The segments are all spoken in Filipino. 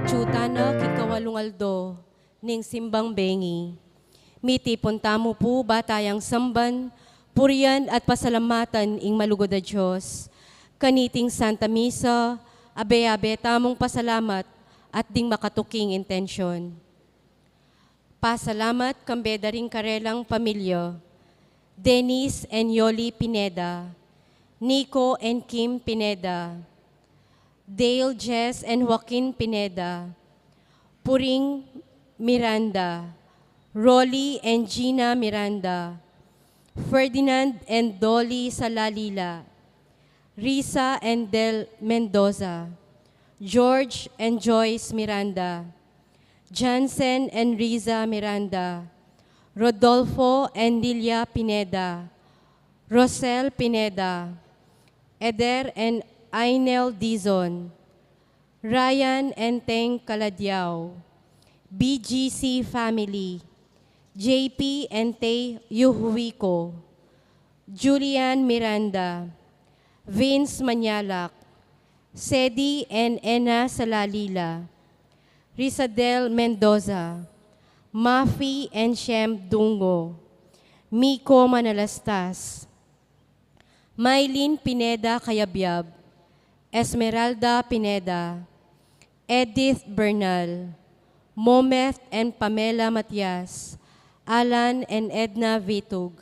Chutana kikawalong aldo, ning simbang bengi. Miti puntamo po batayang samban, purian at pasalamatan ing malugod a Diyos. Kaniting Santa Misa, abe-abe tamong pasalamat at ding makatuking intensyon. Pasalamat kambeda ring karelang pamilya, Dennis and Yoli Pineda, Nico and Kim Pineda, Dale, Jess, and Joaquin Pineda, Puring Miranda, Rolly and Gina Miranda, Ferdinand and Dolly Salalila, Risa and Del Mendoza, George and Joyce Miranda, Jansen and Riza Miranda, Rodolfo and Lilia Pineda, Rosel Pineda, Eder and Ainel Dizon, Ryan and Teng Caladiao, BGC family, JP and Tay Yuhuiko, Julian Miranda, Vince Manyalak, Sedi and Ena Salalila, Rizadel Mendoza, Mafi and Shem Dungo, Miko Manalastas, Mylene Pineda Kayabyab, Esmeralda Pineda, Edith Bernal, Mometh and Pamela Matias, Alan and Edna Vitug.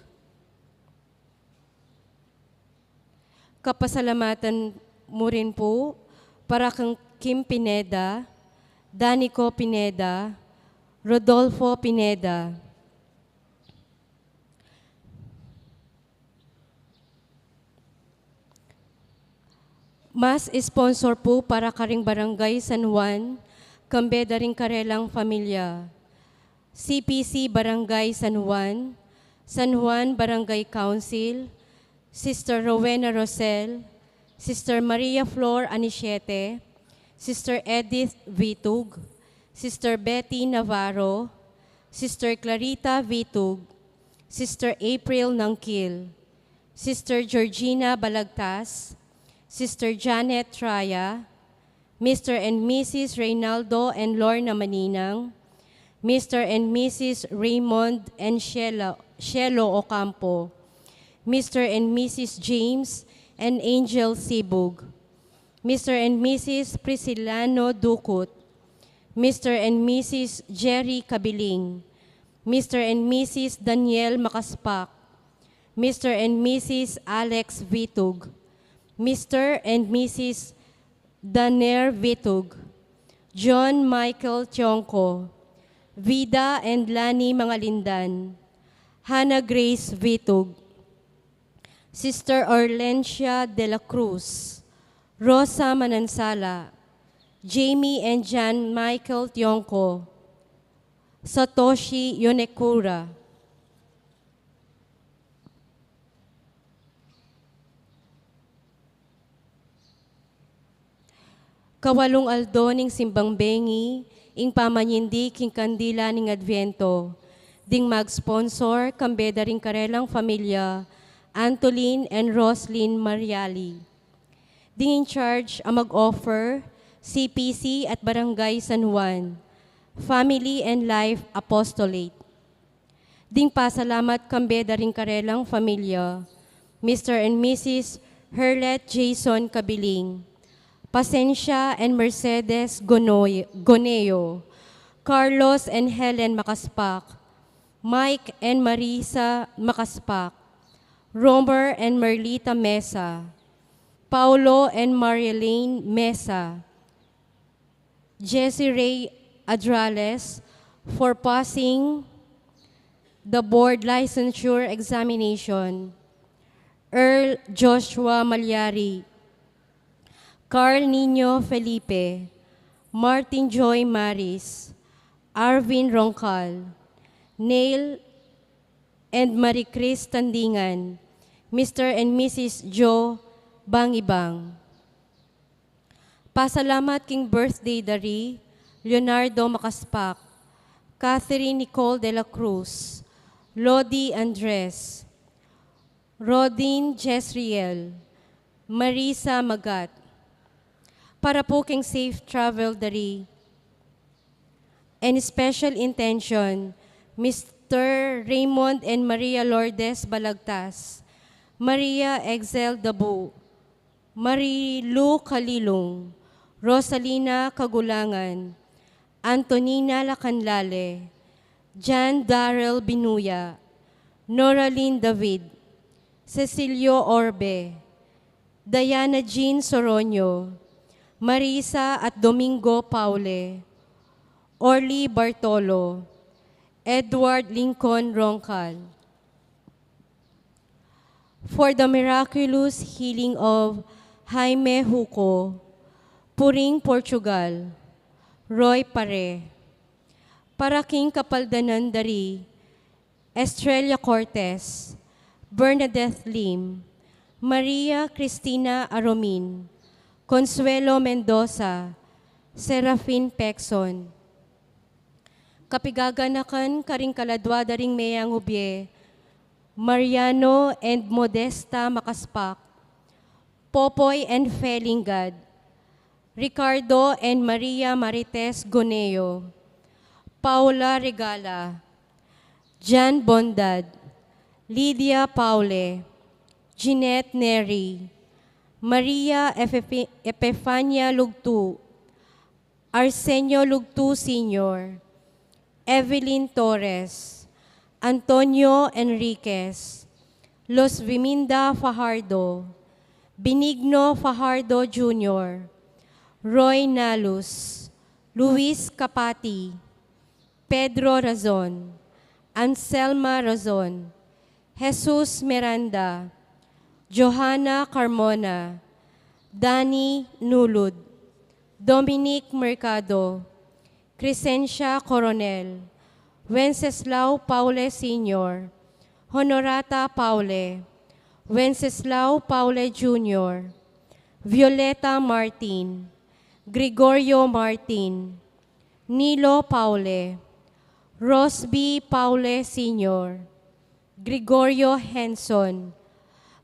Kapasalamatan mo rin po para kang Kim Pineda, Danico Pineda, Rodolfo Pineda. Mas sponsor po para karing Barangay San Juan, kambeda ring karelang pamilya. CPC Barangay San Juan Barangay Council, Sister Rowena Rosel, Sister Maria Flor Anisiete, Sister Edith Vitug, Sister Betty Navarro, Sister Clarita Vitug, Sister April Nangkil, Sister Georgina Balagtas, Sister Janet Traya, Mr. and Mrs. Reynaldo and Lorna Maninang, Mr. and Mrs. Raymond and Shelo Ocampo, Mr. and Mrs. James and Angel Sibug, Mr. and Mrs. Priscilano Ducut, Mr. and Mrs. Jerry Kabiling, Mr. and Mrs. Daniel Makaspak, Mr. and Mrs. Alex Vitug, Mr. and Mrs. Daner Vitug, John Michael Tionco, Vida and Lani Mangalindan, Hannah Grace Vitug, Sister Orlencia de la Cruz, Rosa Manansala, Jamie and Jan Michael Tionco, Satoshi Yonekura, Kawalong aldo ning simbang bengi, ing pamanyindi king kandila ning Adviento, ding mag-sponsor kambeda ring karelang familia, Antolin and Roslyn Mariali. Ding in charge ang mag-offer, CPC at Barangay San Juan, Family and Life Apostolate. Ding pasalamat kambeda ring karelang familia, Mr. and Mrs. Herlet Jason Kabiling, Pasensya and Mercedes Goneo, Carlos and Helen Makaspak, Mike and Marisa Makaspak, Romer and Merlita Mesa, Paulo and Marielene Mesa, Jessie Ray Adrales for passing the board licensure examination, Earl Joshua Malyari, Carl Nino Felipe, Martin Joy Maris, Arvin Roncal, Neil and Marie Chris Tandingan, Mr. and Mrs. Joe Bangibang. Pasalamat king birthday dari, Leonardo Makaspak, Catherine Nicole de la Cruz, Lodi Andres, Rodin Jesriel, Marisa Magat. Para po king safe travel dari, and special intention, Mr. Raymond and Maria Lourdes Balagtas, Maria Excel Dabu, Marilu Kalilong, Rosalina Kagulangan, Antonina Lacanlale, John Darrell Binuya, Noraline David, Cecilio Orbe, Diana Jean Soronio, Marisa at Domingo Paule, Orly Bartolo, Edward Lincoln Roncal. For the miraculous healing of Jaime Huco, Puring Portugal, Roy Pare, para King Kapaldanan Dari, Estrella Cortez, Bernadette Lim, Maria Cristina Aromin, Consuelo Mendoza, Serafin Pexon. Kapigaganakan karing kaladwada ring Mayang Ubye, Mariano and Modesta Makaspak, Popoy and Felingad, Ricardo and Maria Marites Goneo, Paula Regala, Jan Bondad, Lydia Paule, Jeanette Neri, Maria Epifania Lugtu, Arsenio Lugtu Sr., Evelyn Torres, Antonio Enriquez, Los Viminda Fajardo, Benigno Fajardo Jr., Roy Nalus, Luis Capati, Pedro Razon, Anselma Razon, Jesus Miranda, Johanna Carmona, Dani Nulud, Dominic Mercado, Crescencia Coronel, Wenceslao Paule Sr., Honorata Paule, Wenceslao Paule Jr., Violeta Martin, Gregorio Martin, Nilo Paule, Rosby Paule Sr., Gregorio Henson,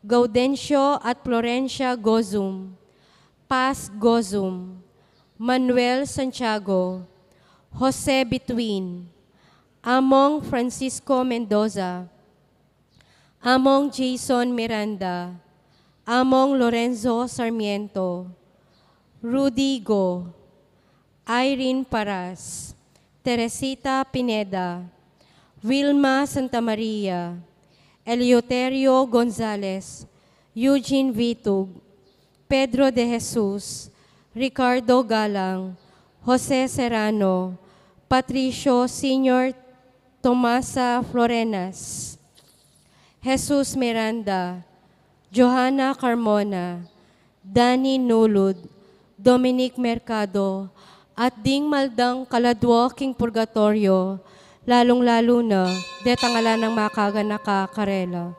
Gaudencio at Florencia Gozum, Paz Gozum, Manuel Santiago, Jose Between, Among Francisco Mendoza, Among Jason Miranda, Among Lorenzo Sarmiento, Rudy Go, Irene Paras, Teresita Pineda, Wilma Santa Maria, Eleuterio Gonzalez, Eugene Vitug, Pedro de Jesus, Ricardo Galang, Jose Serrano, Patricio Sr. Tomasa Florenas, Jesus Miranda, Johanna Carmona, Danny Nulud, Dominic Mercado, at ding maldang kaladwo king purgatorio, lalong-lalo na, detangala ng makaga nakakarela.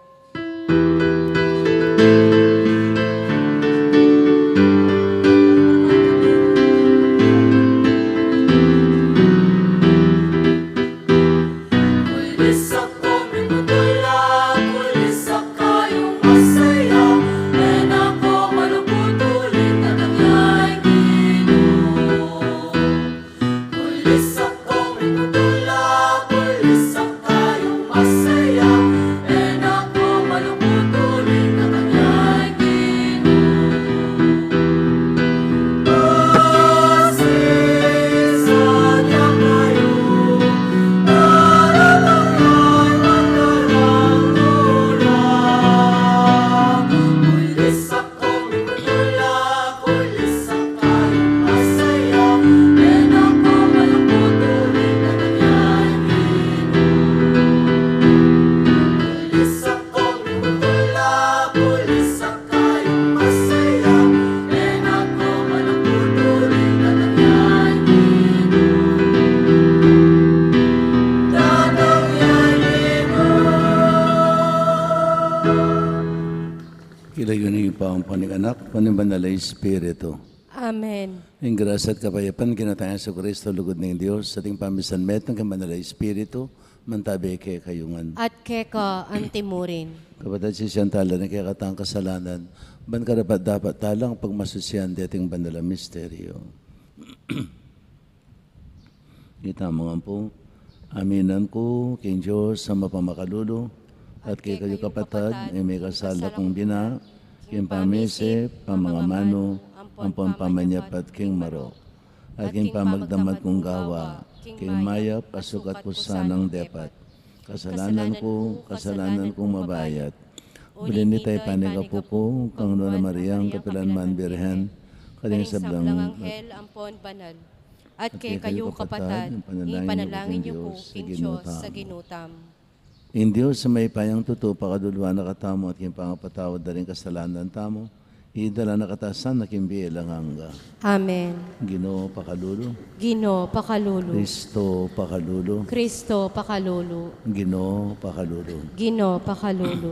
Panibanala Espiritu. Amen. Ang grasya at kapayapaan kinatayan sa Kristo, lugod ng Diyos, sa ating pamisan metong kamanala Espiritu, mantabi kay kayungan. At keka antimurin. Kapatid si Siyantala na kaya katang kasalanan, ban ka dapat talang pagmasusiyan di ating banala misteryo. Kita mga po, aminan ko, king Diyos sa mapamakalulo, at kay kayo kapatad, ay may kasala kong bina, king pamisip, pamangamano, ang pampamanyap at king maro, at king pamagdamag kong gawa, king mayap, asukat ko sanang depat. Kasalanan kong mabayat. Ulin ni tayo panigapo ko, kang Nona Mariang, Kapilanman Birhen, kaling sablang Anghel, ampon banal. At kay kayo kapatad, ipanalangin niyo po, King Diyos, sa ginutam. In Diyos sa may payang tuto, pakadulwa nakatamo at king pangapatawad na rin kasalanan tamo, idala nakatasan na kimbi ilang hangga. Amen. Ginoo pakalulo, Ginoo, pakalulu. Kristo pakalulo, Kristo, pakalulu. Ginoo pakalulo. Ginoo, pakalulu.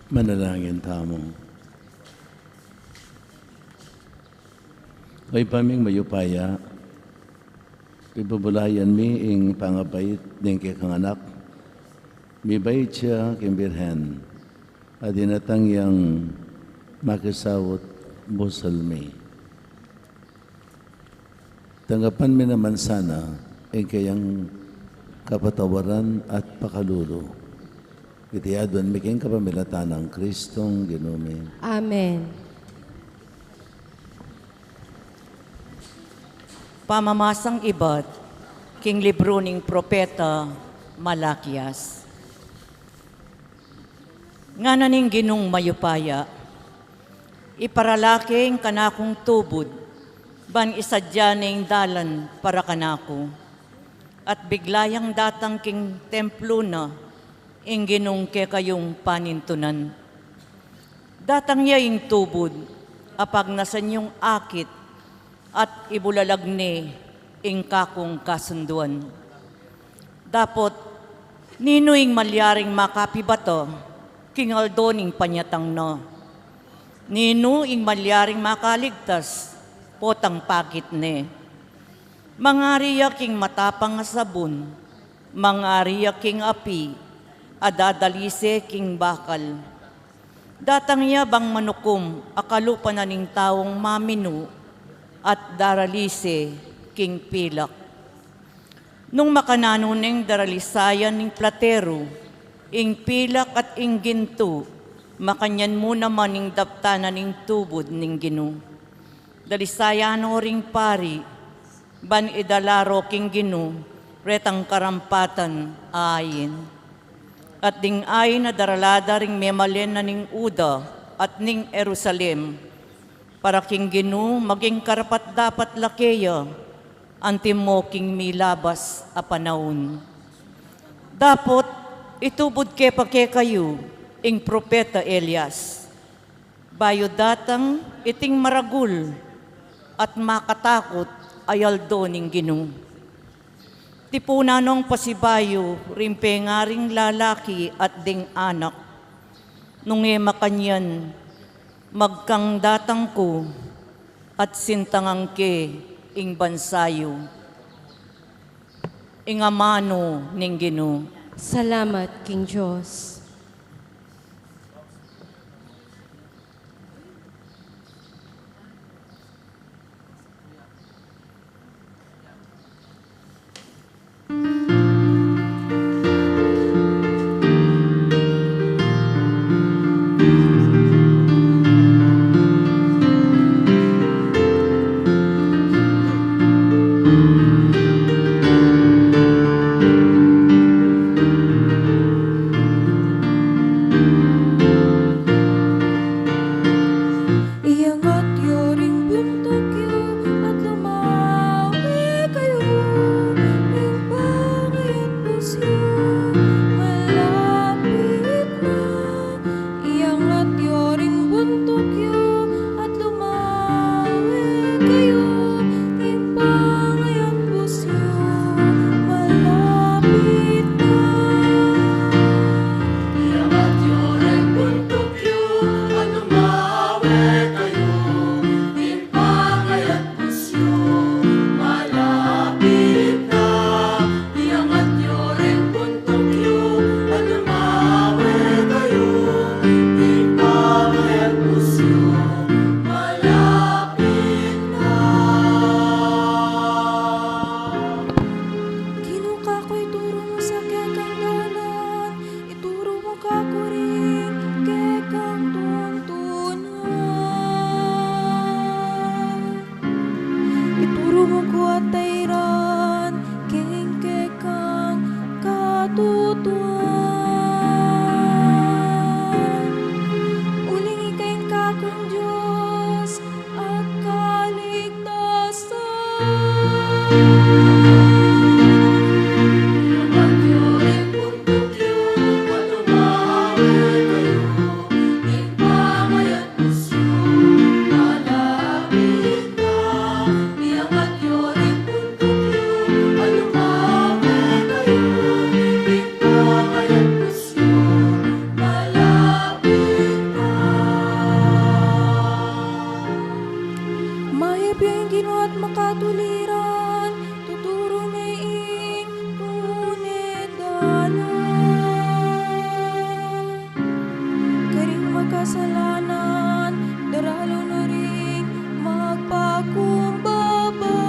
Manalangin tamo. Kay paming mayupaya, ibabulayan mi ing pangabait ng kay kang anak, mi bait siya kimbirhen, at dinatang yang makisawot busal mi. Tanggapan mi naman sana ing kayang kapatawaran at pakalulo. Itiadwan mi king kapamilatan ng Kristong Ginoo. Amen. Pamamasang ibat, king libro ning propeta Malakias. Nga naning ginong mayupaya, iparalaking kanakong tubod, ban isadya ning dalan para kanako, at biglayang datang king templo na, ing ginong ke kayong panintunan. Datang niya ing tubod, apag nasan yung akit, at ibulalag ni ing kakong kasunduan. Dapot, ninuing malyaring makapibato, king aldo ning panyatang no. Nino ing malyaring makaligtas, potang pakit ne. Mangariya king matapang nga sabon, mangariya king api, adadalise king bakal. Datang niya bang manukom, akalupa na ning taong maminu, at daralise king pilak. Nung makanano ning daralisayan ning platero, ing pilak at ing ginto, makanyan mo naman ning daptanan ning tubod ning Ginoo. Dalisayan o ring pari, ban idalaro king Ginoo, retang karampatan ayin. At ding ay na daralada ring memalen na ning Uda at ning Jerusalem, para king Ginoo maging karapat dapat lakeya, antim mo king milabas a panahon. Dapot itubod ke kayo, ing propeta Elias. Bayo datang iting maragul at makatakot ayaldo ning Ginoo. Tipunanong pasibayo, rimpengaring lalaki at ding anak. Nung makanyan, magkang datang ko at sintangang ke ing bansayo. Ing amano ning Ginoo. Salamat, King Diyos. Iangat yoring buntok yu at lumawi kayo, ing pangit pusyo, malapit na. Iangat yoring buntok yu at lumawi kayo, ing pangit pusyo, malapit na. Iangat yoring buntok yu at lumawi kayo, ing pangayat pusyo, malapit na. Iangat yoring buntok yu at lumawi kayo, ing pangayat pusyo, malapit na. Kinuka ko'y turo mo sa kekang dalan, ituro mo kako rin kekang tuntunan. Ituro mo ko at tayran, king kekang katutuan. Uling ika'y kakong Diyos at kaligtasan. Iangat yoring buntok yu at lumawi kayo, ing pangayat pusyo, malapit na. Iangat yoring buntok yu at lumawi kayo, ing pangayat pusyo, malapit na. Maibiyang Ginoo at makatuliran, tuturo na ing tunedanan. Karing makasalanan, daralo na ring magpakumbaba.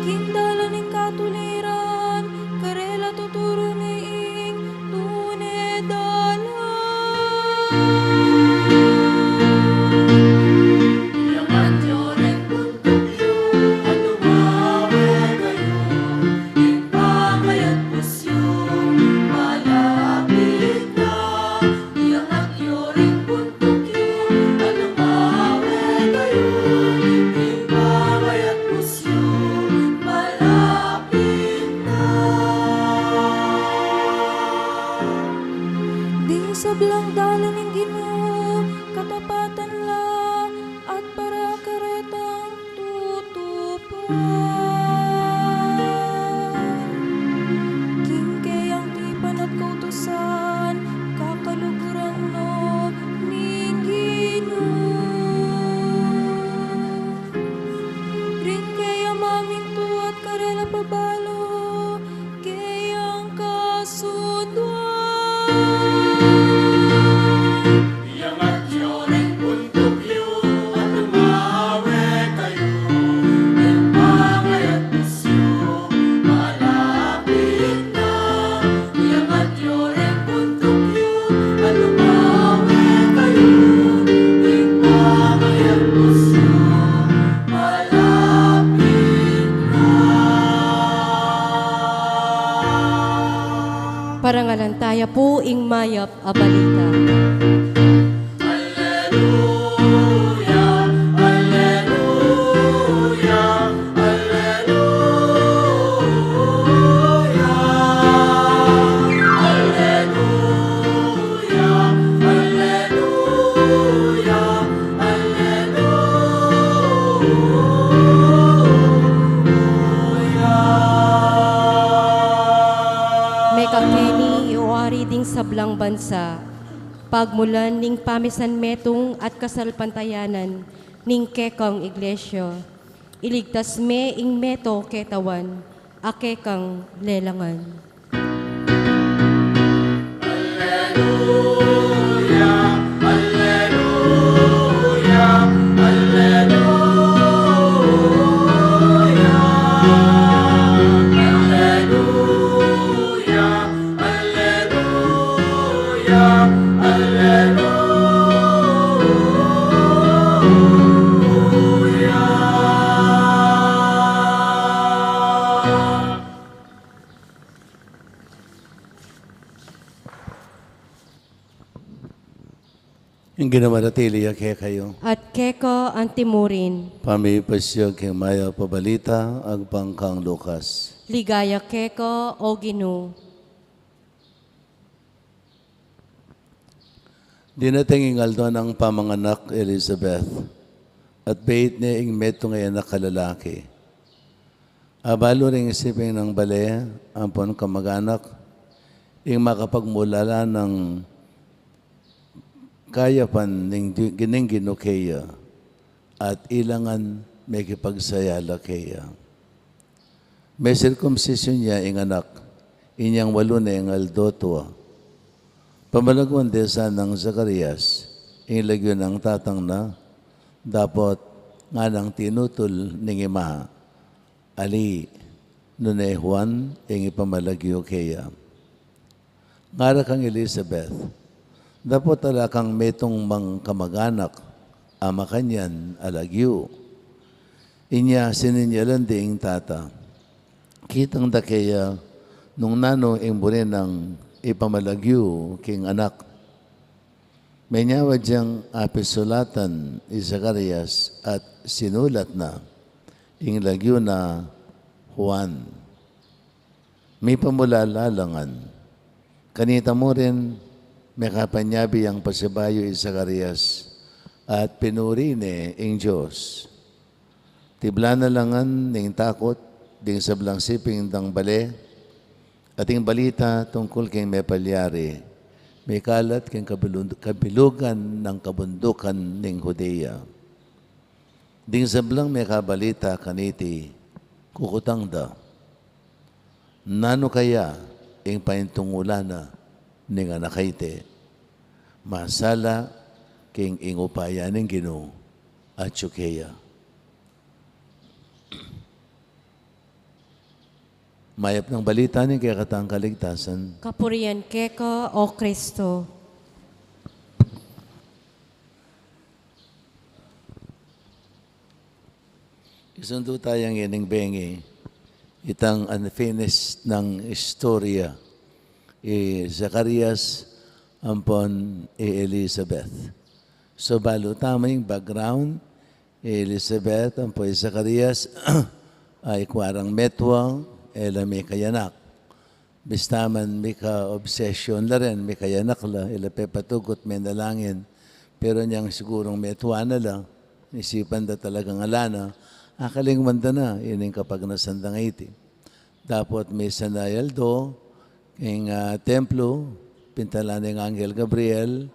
Kindalan ing katuliran, karela tuturo na ing tunedanan. Iangat yoring buntok yu at lumawi kayo, ing pangayat pusyo, malapit na. Iangat yoring buntok yu at lumawi kayo, ing pangayat pusyo, malapit na. Di sablang dalan ng Ginoo, katapatan la at para karetang tutupad. Kingkayang tipan at kautusan, kakalugurang no ning Ginoo. Ringkaya maminto at karela pabalo, kayang kasunduan. Iangat yoring buntok yu at lumawi kayo, ing pangayat pusyo, malapit na. Iangat yoring buntok yu at lumawi kayo, ing pangayat pusyo, malapit na. Parangalantaya po ing mayap a balita. Alleluia, alleluia, alleluia. Alleluia, alleluia, alleluia. May kakeni iwari ding sablang bansa, pagmulan ning pamisan metong at kasalpantayanan ning kekang iglesia. Iligtas me ing meto ketawan, akekang lelangan. Yung ginamanatili kaya kayo. At keko ang timurin, Pamipasyo kay Maya Pabalita, agpangkang Lukas. ligaya keko o Ginoo. Dinating ingaldo ng pamanganak Elizabeth, at bait niya ing meto ngayon na kalalaki. Abalo ring isipin ng bale, ampon kamag-anak, ing makapagmulala ng kayapan ning gining ginukaya at ilangan may kipagsayala kaya. May circumcision niya ing anak, inyang walo na ing aldotua. Pamalagwan desa ng Zacarias, ing lagyo ng tatang na, dapat nga nang tinutol ning ima, ali, nunay Juan, ing ipamalagyo kaya. Ngara kang Elizabeth, dapat kang metong mang kamag-anak, ama kanyan alagyo. Inya sininyalan diing tata. Kitang da kaya nung nano ing burin ng ipamalagyo king anak. May nyawa diyang apisulatan ni Zacarias at sinulat na ing lagyo na Juan. May pamulalalangan. Kanita mo rin may kapanyabi ang pasibayo ni Zacarias at pinuri ni ing Diyos. Tibla na langan ning takot, ding sablang siping dang bale, ating balita tungkol kay may palyari, may kalat kay kabilugan ng kabundukan ning Judea. Ding sablang may kabalita kaniti, kukutang da, nano kaya ing paintungulana ning anakaite, masala king ingupaya ning Ginoo at Tsukeya. Mayap ng balita ni kaya katang kaligtasan. Kapurian keko o Kristo. Isundo tayong ining bengi, itang unfinished ng istorya. Zacarias ampon Elizabeth. So balo tama yung background, Elizabeth ampon Zacarias ay kwarang metwa, ela may kayanak. Bistaman may ka-obsession la rin, may kayanak la, ila pepatugot may nalangin. Pero niyang sigurong metwa na lang, isipan da talagang alana, akaling manda na, yun yung kapag nasandang 80. Dapat may sanayal do, ing templo, pintalan ng Angel Gabriel,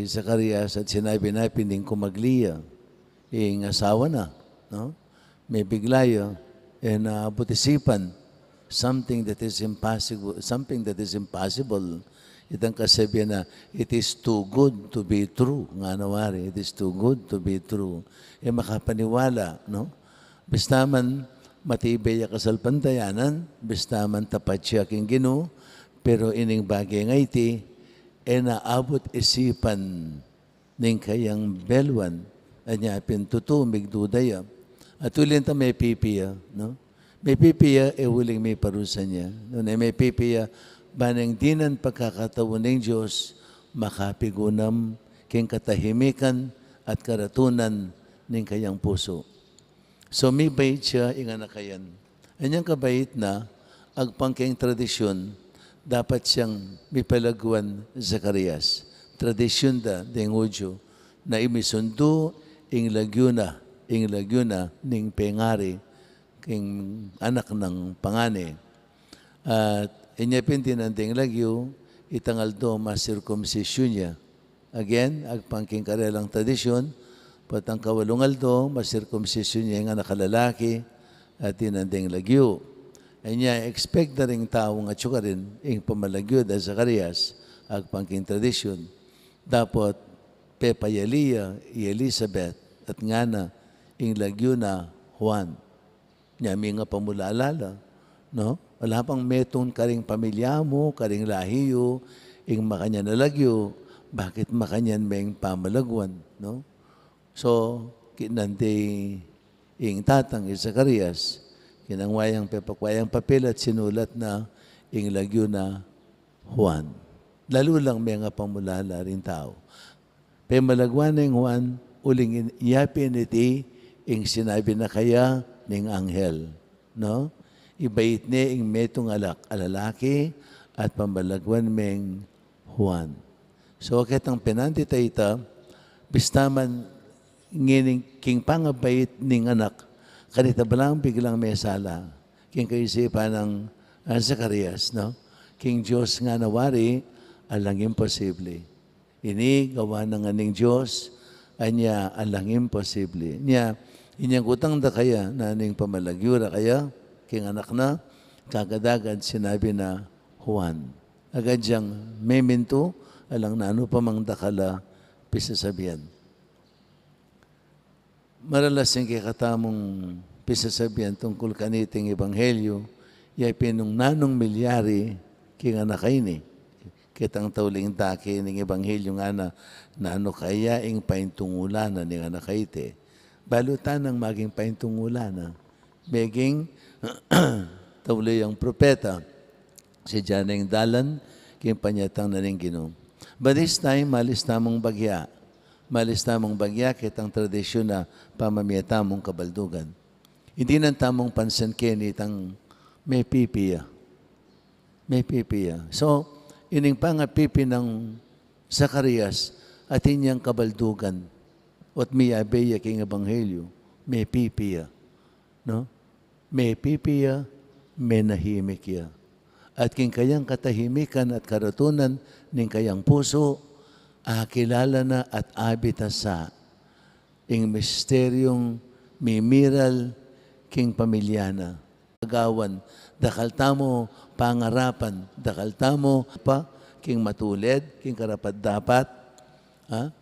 Zacarias at sinabi na pinding kumagliya, ing asawa na, no? May biglayo, butisipan, something that is impossible, itang kasabihan na, it is too good to be true, nga nawari, it is too good to be true, makapaniwala, no? Bistaman, matibay ang kasalpantayanan, bistaman tapat siya king Ginoo, pero ining bagay nga iti, naabot isipan ning kayang belwan, anya pintutumig dudaya. At ulin ta may pipiya, no? May pipiya, huling may parusa niya. No? May pipiya, banang dinan pagkakataon ng Diyos, makapigunam, king katahimikan at karatunan ning kayang puso. So may bait siya, inga na kayan. Anyang kabait na, agpangking tradisyon, dapat siyang may palaguan Zacarias. Tradisyon da, ding udyo, na imisundo, ing lagyuna ning pengari, king anak ng pangani. At inyapin tinanding lagyo, itangaldo masirkumsisyon niya. Again, agpangking karelang tradisyon, patang kawalungaldo, masirkumsisyon niya nga nakalalaki at inandeng lagyo. Ay niya, expect na rin taong at suka rin, ing pamalagyo da Zacarias, agpangking tradisyon. Dapat, Pepa Yelia, Elizabeth, at nga na, ing lagyo na Juan. Niya, may nga pamulalala, no? Wala pang metong karing pamilya mo, karing lahiyo, ing makanya na lagyo, bakit makanyan may pamalagwan, no? So, kinante ing tatang Zacarias, kinangwayang pepakwayang papel at sinulat na ing lagyo na Juan. Lalo lang may nga pamulala rin tao. Pemalagwan ng Juan, uling iyapin iti, ing sinabi na kaya ning anghel, no? Ibait ni ing metong alalaki at pamalagwan meng Juan. So, kitang pinantita ita, bistaman ngining king pangabait ning anak, kanita balang biglang may sala. King kaisipan ng Zacarias, no? King Diyos nga nawari, alang imposible. Ini gawa ng aning Diyos, anya alang imposible. Niya, inyang utang da kaya, na aning pamalagyura kaya, king anak na, kagadagan sinabi na Juan. Agad diyang memento, alang na ano pa mang dakala, pisasabihan. Maralas yung kikatamong pisasabihan tungkol kaniting ebanghelyo, yay pinong nanong milyari, king anak ini. Kitang tauling daki ng ebanghelyo nga na ano kaya ing paintungulanan ng anak ite. Balutan ng maging paintungulanan. Beging tauloy ang propeta, si Janeng Dalan, king panyatang naning Ginoo. But this time, malis tamong bagya. Malis tamong bagya, kitang tradisyon na pamamiyatamong kabaldugan. Hindi nang tamong pansan kenitang may pipiya. May pipiya. So, ining pangapipi ng Zacarias at inyang kabaldugan at miyabeya king ebanghelyo, may pipiya. No? May pipiya, may nahimik ya. At king kayang katahimikan at karatunan ning kayang puso, kilala na at abita sa ing misteryong mimiral king pamilyana. Agawan, dakal tamo pangarapan, dakal tamo pa king matuled, king karapat dapat,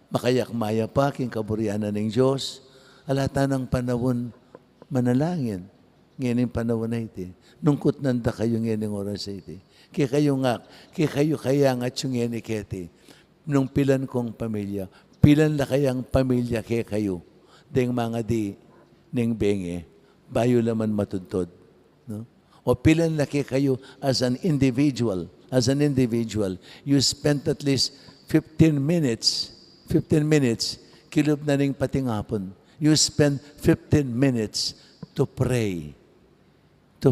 makayakmaya pa king kaburianan ng Diyos, alata ng panahon manalangin. Ngayon panahon na iti. Nungkot nanda kayo ngayon oras iti. Kaya kayo kaya nga tsungyan iketi. Nung pilan kong pamilya, pilan la kayang pamilya kaya kayo. Deng mga di, ning benge, bayo laman matudtod. No? O pilan la kaya kayo as an individual. As an individual, you spent at least 15 minutes, kilob na ning patingapon. You spend 15 minutes to pray. To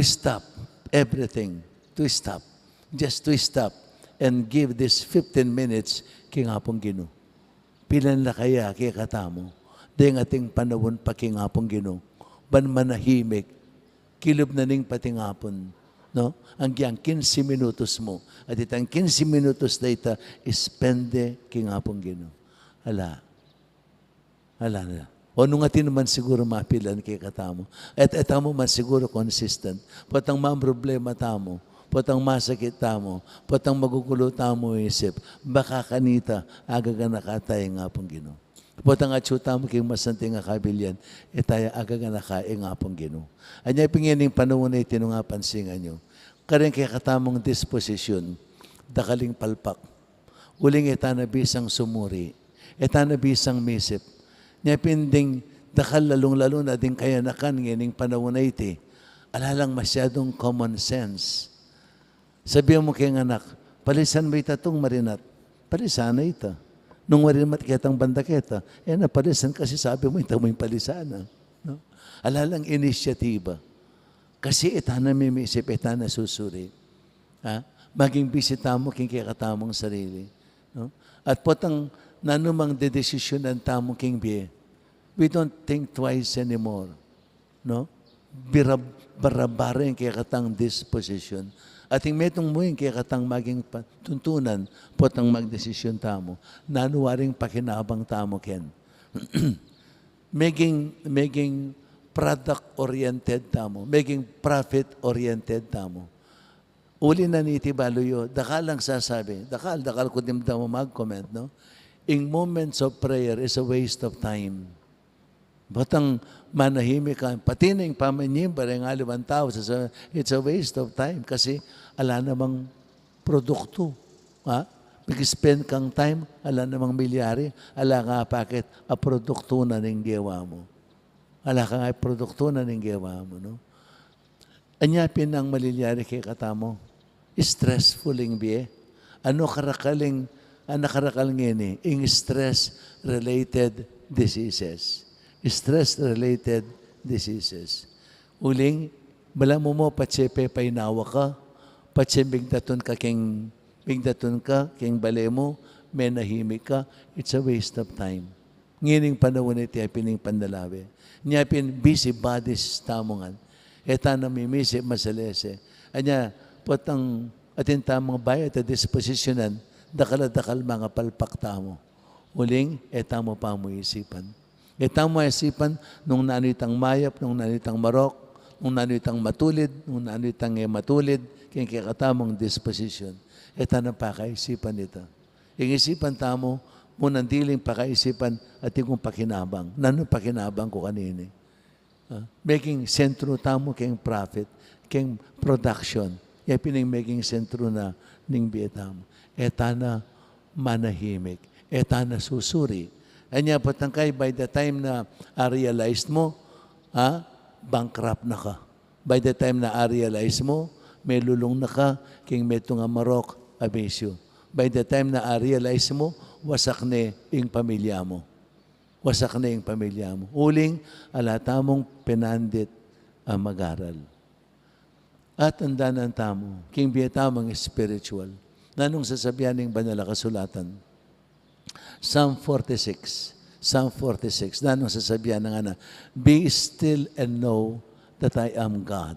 stop everything, just to stop and give this 15 minutes king apong Ginoo. Pilan la kaya kay katamo, deng ating panahon pa king apong Ginoo, ban manahimik, kilob na ning patingapon, no? Ang 15 minutos mo, at itang 15 minutos na ita, ispende king apong Ginoo. Ala na. O nung atin naman siguro mapilan kay katamo. At etamo man siguro consistent. Patang problema tamo, patang masakit tamo, patang magugulo tamo isip, baka kanita, agaga nakatay nga pong Ginoo. Patang atso tamo kay masanti nga kabilyan, etaya agaga nakain nga pong Ginoo. Anya pingining panahon na itinong nga pansingan nyo. Karing kay katamong disposisyon, dakaling palpak, uling etanabisang sumuri, etanabisang misip, niya pinding dakal lalong-lalo na din kaya nakan ngayon panahon na iti. Alalang masyadong common sense. Sabihan mo kay anak, palisan mo itatong marinat. Palisan na ita. Nung marinat kitang banda kita, napalisan kasi sabi mo, ita mo yung palisan. No? Alalang inisyatiba. Kasi ita na mimisip, ita na susuri. Maging bisita mo king katamong sarili. No? At potang nanumang dedesisyon ang tamong king biye. We don't think twice anymore. No? Barabarin kaya katang disposition. Ating metong muing kaya katang maging tuntunan, potang magdesisyon tamo, nanuwaring pakinabang tamo ken. Maging product-oriented tamo, maging profit-oriented tamo. Uli na ni Itibaloyo, dakal lang sasabi, dakal ko din mo mag-comment, no? In moments of prayer is a waste of time. Batang manahimik ka, pati na yung pamanyim, barang aliwan tao, it's a waste of time kasi ala namang produkto. Ha? Mag-spend kang time, ala namang milyari, ala nga pakit, a produkto na ng gawa mo. Ala ka nga produkto na ng gawa mo. No? Anyapin ang malilyari kay katamo. Stressful yung biye. Ano karakaling, nakarakal ngini, in stress-related diseases. Stress-related diseases. Uling, bala mo patsepe painawa ka, patse bigdaton ka, king bale mo, may nahimik ka, it's a waste of time. Ngining panahon iti ay pining pandalawi. Niya busy bodies tamongan. Eta na mimisi masalese. Anya, potang atin tamang bayat at disposisyonan, dakal mga palpak tamo. Uling, eta mo pa mo isipan. Eta mo isipan, nung nanitang mayap, nung nanitang marok, nung nanitang matulid, nung nanitang matulid, kaya katamang disposition. Eta na pakaisipan nito. Yung isipan tamo, munang diling pakaisipan at yung pakinabang. Nano pakinabang ko kanini? Making sentro tamo kayong profit, kayong production. Kaya pining making sentro na ning bietamo. Eta na manahimik. Eta na susuri. Anya patangkay, by the time na realize mo, bankrupt na ka. By the time na realize mo, may lulong na ka, king meto nga marok, abesyo. By the time na realize mo, wasak na yung pamilya mo. Wasak na yung pamilya mo. Uling, alatamong pinandit ang mag-aral. At ang danan tamo, king biyatamang spiritual. Nanong sasabihan ng banala kasulatan? Psalm 46. Nanong sasabihan ng be still and know that I am God.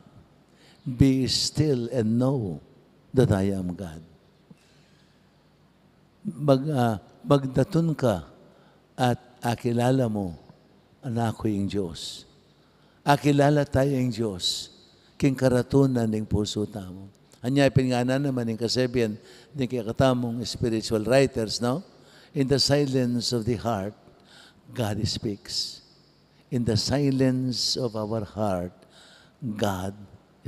Be still and know that I am God. Magdatun ka at akilala mo na ako yung Diyos. Akilala tayo yung Diyos. King karatunan ng puso tamo. Anya pinngana naman ng kasabihan ng kakatamong spiritual writers, no? In the silence of the heart, God speaks. In the silence of our heart, God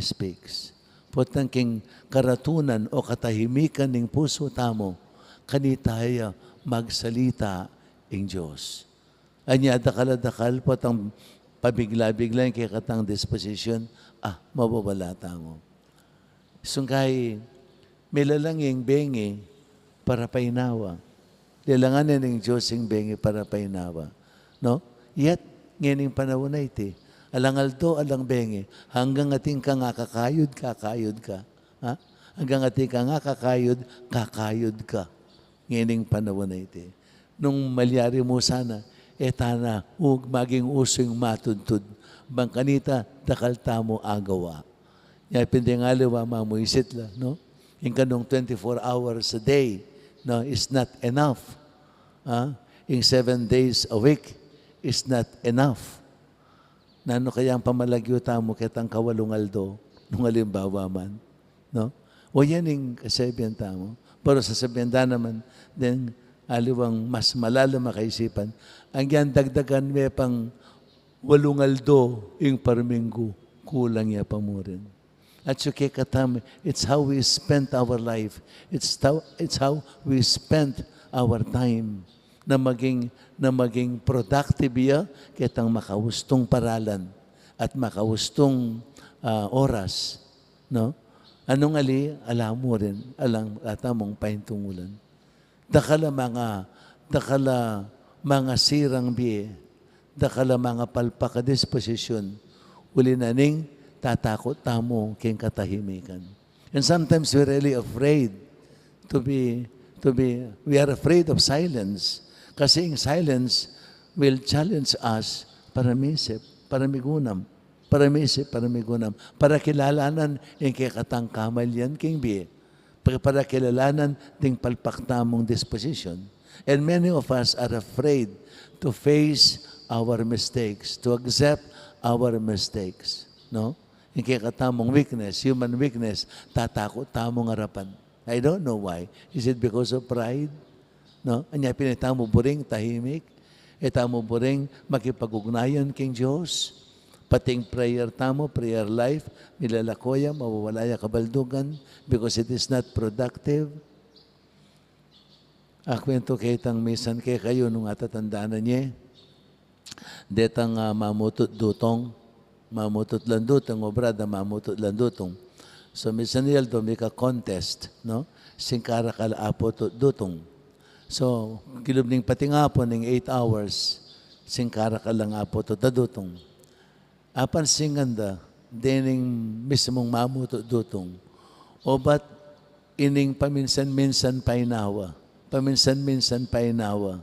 speaks. Potang king karatunan o katahimikan ng puso tamo, kanitaya magsalita ang Diyos. Anya dakal potang pabigla-bigla yung katang disposition, mababala tamo. Sungkay, milalanging bengi para painawa. Lilanganin ng Diyos yung bengi para painawa. No? Yet, ngayon panahon na iti, alangaldo, alang bengi, hanggang ating ka nga kakayod ka. Ha? Hanggang ating ka nga kakayod ka. Ngayon panahon na iti. Nung malyari mo sana, etana, maging usong matudtud. Bangkanita, dakal tamo agawa. Yan, pindingaliwa, mamuisit la, no? Yung kanong 24 hours a day, no, is not enough. In 7 days a week is not enough. Nano kaya ang pamalagyo tamo kitang kawalungaldo nung halimbawa man. No? O yan yung kasabihan tamo. Pero sasabihan da naman, then aliwang mas malalim makaisipan, ang yan dagdagan may pang walungaldo yung parminggo, kulang ya pa mo rin. At so katam, it's how we spent our life. It's how we spent our time na maging productive ya kitang makahustong paralan at makahustong oras. No? Anong alam mo rin, atamong paintungulan. Dakala mga sirang biye, dakala mga palpaka disposisyon, uli na ning tatakot tamo king katahimikan. And sometimes we're really afraid we are afraid of silence. Kasi in silence will challenge us para misip, para migunam, para may gunam, para kilalanan yung kay katang kamal yan, king biye, para kilalanan ting palpaktamong disposition. And many of us are afraid to face our mistakes, to accept our mistakes. No? Yung kay katamong weakness, human weakness, tatakot tamong harapan. I don't know why. Is it because of pride? No? Anya pinitamo buring tahimik, itamo buring makipag-ugnayan king Diyos. Pating prayer tamo, prayer life, nilalakoya, mawawalaya kabaldugan because it is not productive. Kwento kitang misan kay kayo nung atatandaan niya. Detang mamutot dutong, mamutot landutong, obrada mamutot landutong. So misan niyal do may ka-contest, no? Singkara kalaapo dutong. So, kilub ning patingapon ning 8 hours, singkara ka lang apo to dadutong. Apan singanda, dening mismong mamuto dutong. O ba't ining paminsan-minsan painawa, paminsan-minsan painawa,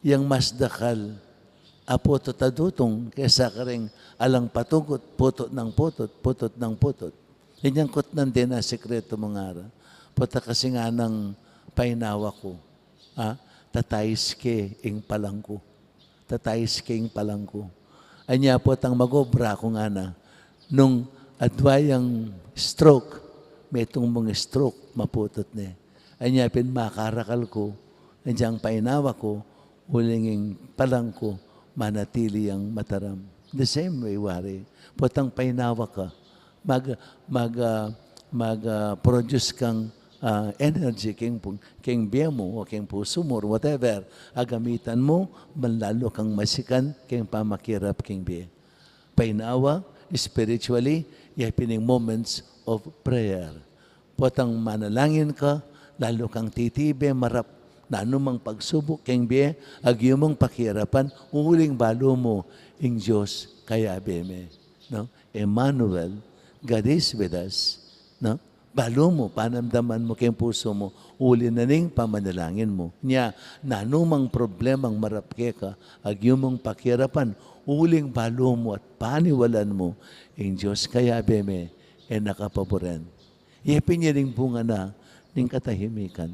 yang mas dakal, apo to tadutong, kesa ka rin alang patugot, putot ng putot, putot ng putot. Inyang kot nan din na sekreto mga ara. Puta kasi nga ng painawa ko. Tatayis ke ing palangko. Tatayis ke ing palangko. Anya po tang magobra ko nga na. Nung adwayang stroke, may itong mga stroke, maputot na. Anya pin makarakal ko, andyang painawa ko, ulinging palangko, manatili ang mataram. The same way, wari. Potang painawa ka, mag-produce kang energy king biya mo o king puso mo or whatever, agamitan mo, manlalo kang masikan king pamakirap king biya. Painawa, spiritually, yapining moments of prayer. Potang manalangin ka, lalo kang titibe, marap, na anumang pagsubok king biya, agyumong pakirapan, uling balo mo, ing Diyos kaya beme. No? Emmanuel, God is with us. No? Balo mo, panamdaman mo kayong puso mo, uli na ning pamanalangin mo. Nya, na anumang problemang marapke ka, agyumong pakirapan, uling balo mo at paniwalan mo, ing Diyos kaya beme, nakapaboran. Yapin niya ring bunga na, ning katahimikan.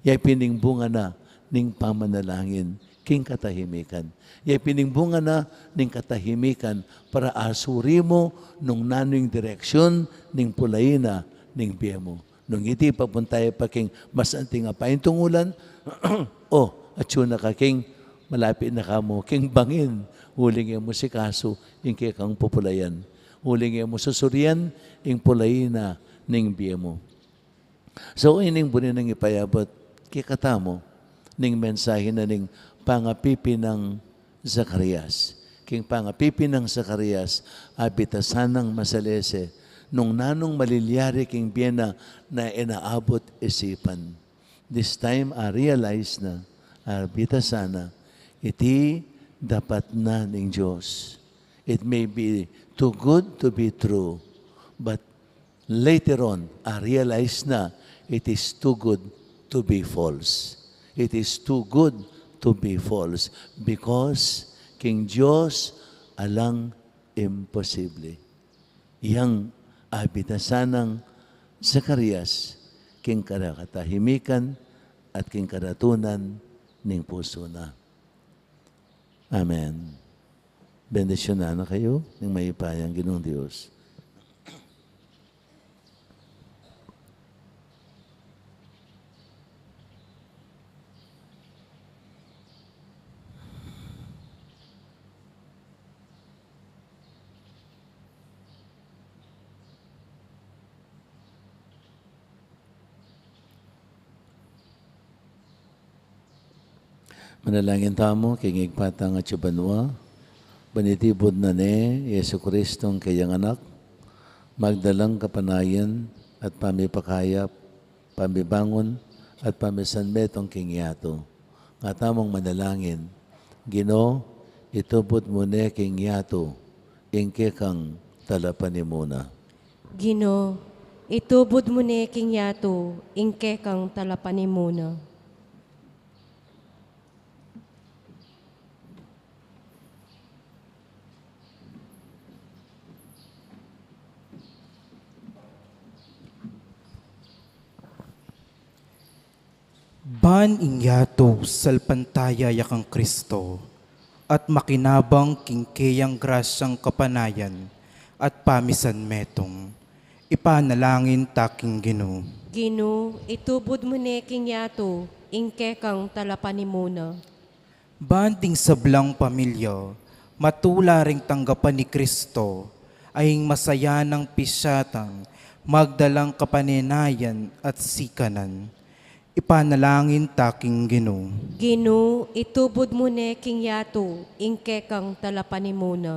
Yapin ning bunga na, ning pamanalangin, king katahimikan. Yapin ning bunga na, ning katahimikan, para asuri mo, nung naning direksyon, ning pulaina, ning biya mo. Nung iti papuntay pa king mas anting apain tungulan, atsuna ka king malapit na ka mo, king bangin, huling mo si kaso, yung kaya kang populayan. Huling mo susurian, yung pulayina, ning biya mo. So, ining bunin ng ipayabot, kikata mo, ning mensahe na ning pangapipi ng Zacarias. King pangapipi ng Zacarias, abitasan ng masalese, nung nanong malilyari king biyena na inaabot isipan. This time, I realize na, abitasan na, iti dapat na ning Diyos. It may be too good to be true, but later on, I realize na, it is too good to be false. It is too good to be false because king Diyos alang imposible. Yang abitasan ng Zacarias, king katahimikan at king karatunan ning puso na. Amen. Bendisyon na kayo ng maipayang Ginoong Diyos. Manalangin tamo, kingig patang at subanwa, banitibod na ne, Yesu Kristong kayang anak, magdalang kapanayan at pamipakayap, pamibangon at pamisanmetong kingyato. Nga tamong manalangin, Gino, itubod mo ne kingyato, ingke kang talapanimuna. Gino, itubod mo ni king yato, ingke kang talapanimuna. Ban inyato salpantaya yakang Kristo, at makinabang kingkeyang grasyang kapanayan, at pamisan metong, ipanalangin taking Ginoo. Gino, itubod mo ne king yato, ingkekang talapanimuna. Banding sablang pamilya, matula ring tanggapan ni Kristo, aying masaya ng pisyatang, magdalang kapaninayan at sikanan. Ipanalangin taking Ginoo. Gino, itubod mo ne king yato, ingkekang talapanimuna.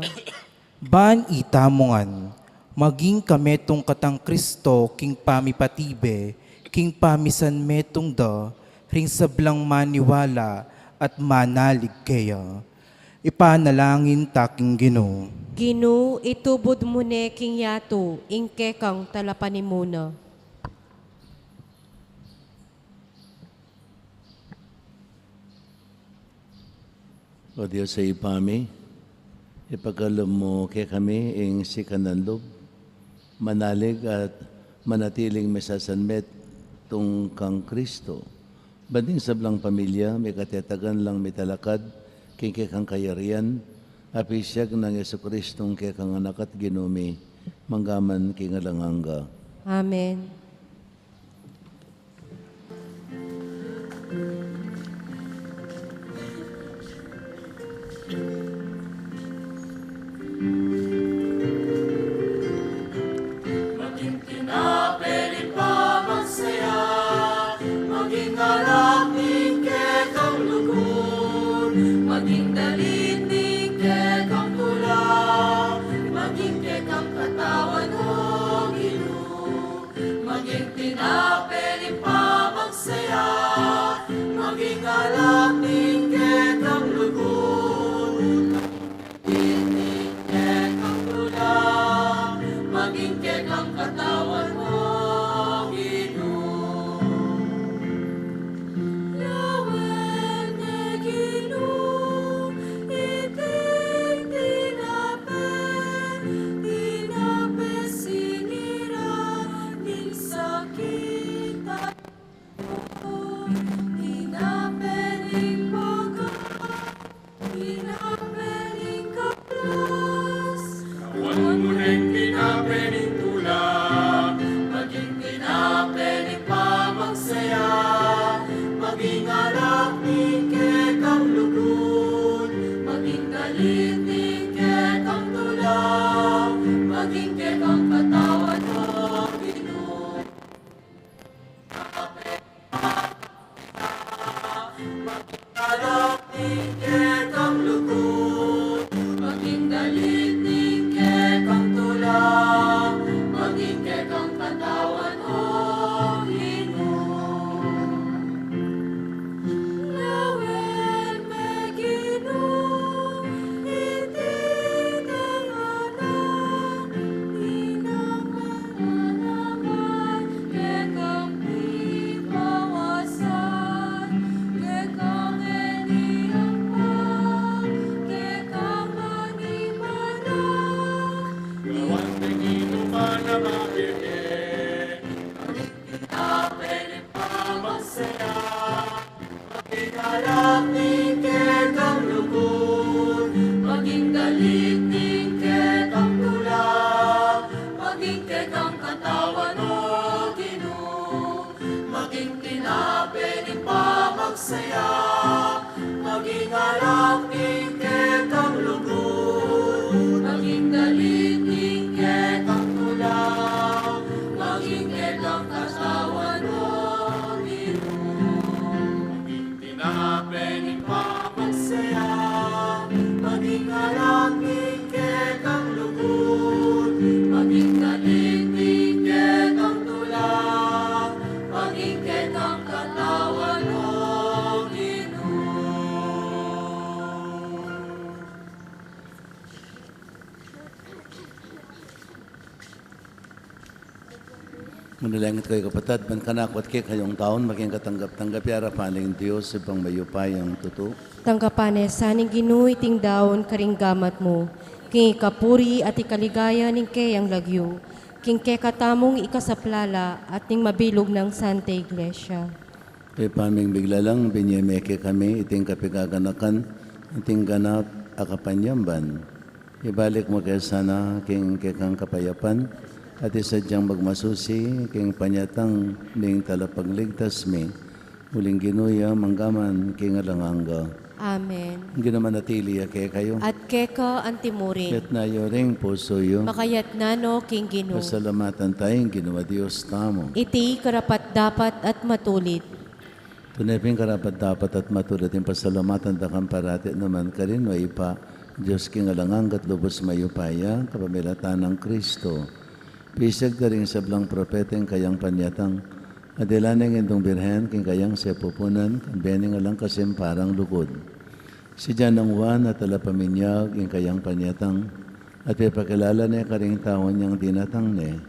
Ban itamongan, maging kametong katang Kristo, king pamipatibe, king pamisan metong da, ring sablang maniwala at manalig kaya. Ipanalangin taking Ginoo. Gino, itubod mo ne king yato, ingkekang talapanimuna. O Diyos sa ipami, ipagalam mo kay kami ing sikananlob, manalig at manatiling mesasanmet tung kang Kristo. Banding sablang pamilya, may katetagan lang may talakad, king kang kayarian, apisyag ng Yesu Kristong kang anak at ginumi, manggaman king alanganga. Amen. Maging tinapelin pa magsaya, maging alak ni kekang lugur, maging dalit ni kekang tula, maging kekang katawan o Ginoo. Maging tinapelin pa magsaya, maging alak ni kekang lugur, maging kekang katawan mo, Ginoo. Lawen ni Ginoo, iting tinape sinira, ning sakit at tinape ning baga, tinape ning kaplas. Kawan mo rin tinape ning tula, maging tinape ning pamagsaya, maging alak ni kekang lugod, maging dalit ni kekang tula, maging kekang katawan mo, Ginoo. Maging alak ni kekang lugod, maging dalit ni kekang tula, maging kekang katawan o Ginoo. Lawen me Ginoo, iting tinganan, tinamanaman, kekang pipawasan, kekang eniyampang, kekang manimanang. Gawan tingino ka na makike, maging tinape ni pamagsaya, maging alak ni kekang lugod, maging dalit ni kekang tula, maging kekang katawan o Ginoo. Maging tinape ni pamagsaya, maging alak ni kekang lugod, maging dalit ni kekang tula, maging kekang katawan o Ginoo. Maging tinape ni pamagsaya, maging alak ni kekang lugod, maging dalit ni kekang tula, maging kekang katawan o Ginoo. Manalangit kayo kapatid, ban kanakot kay kayong taon, maging katanggap-tanggap yara paling Diyos, ibang mayupay ang tuto. Tangkapane, saning Ginoo iting daon karing gamat mo, king ikapuri at ikaligaya ning kayang lagyo, king kekatamong ikasaplala at ning mabilog ng Santa Iglesia. paming bigla lang binyemeke kami iting kapigaganakan iting ganap akapanyamban. Ibalik mo kaya sana king kekang kapayapan at isadyang magmasusi king panyatang ning talapagligtas mi. Muling ginuya manggaman king alanganga. Amen. Ginamanatili kay kayo. At keka antimurin, Ket na yoring puso yo. makayat nano king Ginoo. Pasalamatan tayong ginawa Diyos tamo. Iti karapat dapat at matulit. Tunay ping karapat dapat at matulad yung pasalamatan dakang parati naman ka rin o ipa Diyos king alangang kat lubos mayupaya kapamilatan ng Kristo. Pisag ka rin sablang propeteng kayang panyatang adilaneng indong birhen king kayang sepupunan kambening alang kasim parang lugod. Si Janang Juan at alapaminyag king kayang panyatang at ipakilala niya ka rin taon niyang dinatang ne.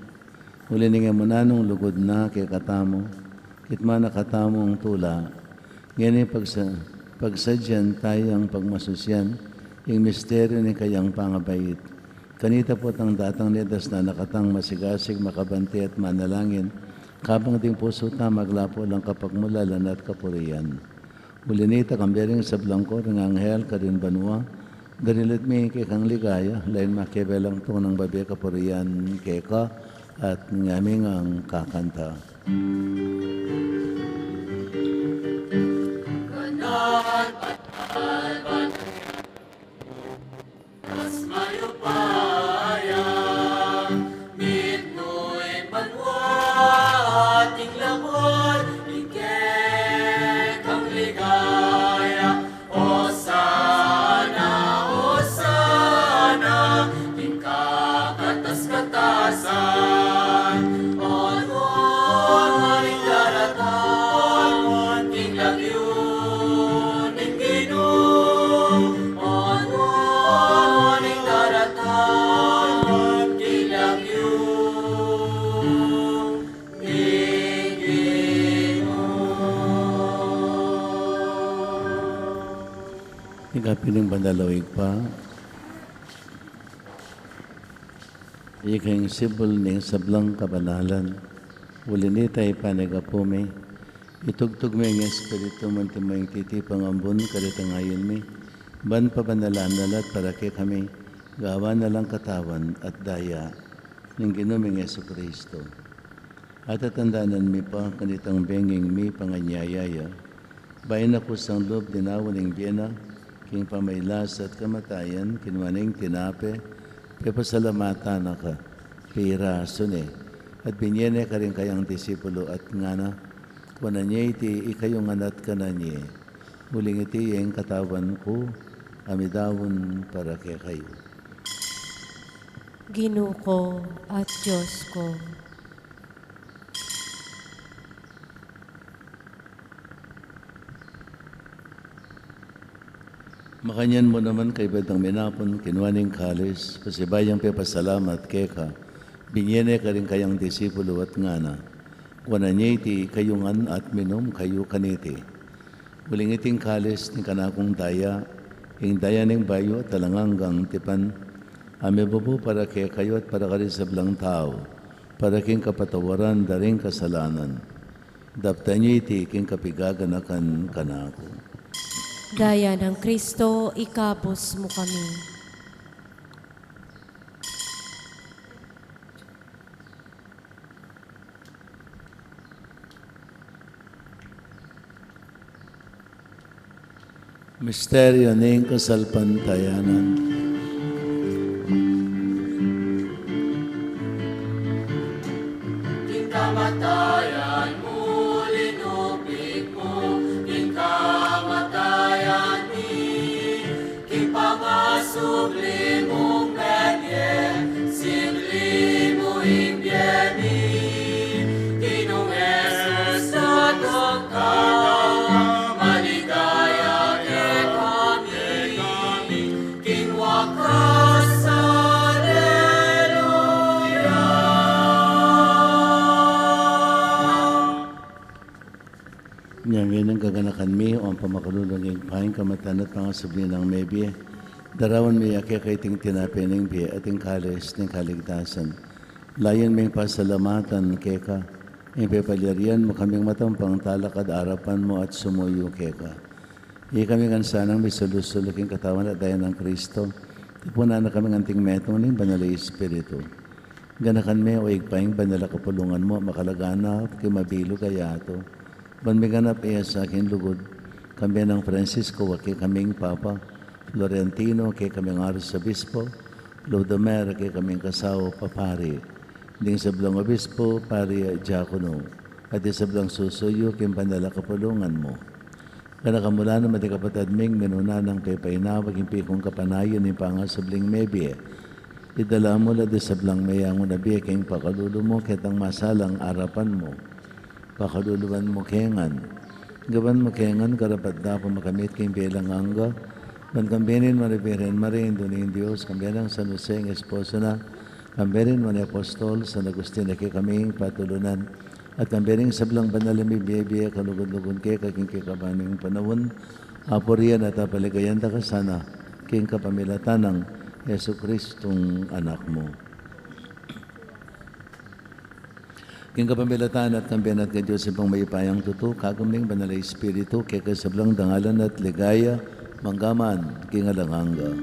Ulining mo na nung lugod na kay katamo kitma nakatamong tula, ngayon pagsadyan tayang pagmasusyan, yung misteryo ni kayang pangabayit. Kanita po ang datang nedas na nakatang masigasig, makabanti at manalangin, kabang ding puso ta maglapo lang kapagmulalan at kapuriyan. Ulinita kambering sa blangko, ng anghel, karin banwa, ganilit mi kekang ligaya, lain makibelang to ng babi kapuriyan keka, at ngaming ang kakanta. Mas mayupaya, mitnuin banwa, ating lakot, ikekang ligaya. O sana, ikakatas-katasan. On, maring daratan, king lagyun, ing Ginoo. On, maring daratan, king lagyun, ing Ginoo. Ikapiling bandalawig pa, ikang sibol ning sablang kabanalan, ulinitay panagapume, itugtog mo yung espiritu man timay titipang ambon kalitangayon mi, ban pa banalanalat para kay kami, gawa na lang katawan at daya ng ginuming Yesu Kristo. At atandanan mi pa kanitang benging mi panganyayaya, bayan ako sang loob dinawaning biyena, king pamaylas at kamatayan, kinwaning tinape, pasalamatan na ka, pira sune, at binyene ka rin kayang disipulo at ngana, kuwanan niya iti ikayong anat ka na niya, muling iti yung katawan ko, amidawon para kay kayo. Ginoo ko at Diyos ko. Makanyan mo naman kay Badang Minapon, kinwaning kalis, pasibayang pasalamat keka, binyene ka rin kayang disipulo at ngana, kuwanan niya iti kayungan at minom kayo kaniti. Muling iting kalis ni kanakong daya, ing daya ning bayo at talanganggang tipan, ame bubu para kay kayo at para ka rin sa blang tao, para king kapatawaran daring kasalanan. Dapta niya iti king kapigaganakan kanako. Daya ng Kristo, ikapos mo kami. Misteryo ng kasalpantayanan. King kamatayan mo, linupig mo, king kamatayan ni, king pangasubli mong medye, simli mo imbyeni, Ginong Jesus at maligaya ke kami, king wakas, Ngayon ang gaganakan mi o ang pamakalulong yung paing kamatan at pangasubli ng mebye. Darawan mi ake kay ting tinapay ng biye at ting kalis ng kaligtasan. Layan mi pasalamatan keka Ipepalyarian mo kaming matampang talakad arapan mo at sumuyo keka. Iya kami kan sanang misulus-suluking katawan at daya ng Kristo. Tipunan na kaming anting metong ng Banal na Espiritu. Ganakan me o igpaing banala kapulungan mo, makalaganap, kimabilo kayato. Banmiganap iya sa akin lugod. Kami ng Francisco, waki kaming Papa. Florentino, kay kaming Arzobispo. Lodomer, kay kaming Kasaw, Papari. Ding sablang Obispo, Pari Diacono. At isablang susuyo, kim banala kapulungan mo. Kanakamula na mati kapatid ming minuna ng pepainawag yung pikong kapanayon ni pangasabling mebie. Idala mo la di sablang mayang unabi keng pakalulo mo kitang masalang arapan mo. Pakaluluan mo kengan. Gaban mo kengan karapat na po makamit keng bilang angga. Man kambinin maribirin marin dunin Diyos kambilang San Jose ang esposo na. Kambirin man apostol San Agustin na kaming patulunan. At kambiring sablang banalami biyaya kalugod-lugod ke kaking kikabaning panawon. Aporian at apaligayan ta kasana king kapamilatan ng Yesu Kristong anak mo. King kapamilatan at kambiyan at kadiyos ibang mayipayang tuto, kaguming banal na Espiritu, kaya kasablang dangalan at ligaya, manggaman, king alanganga.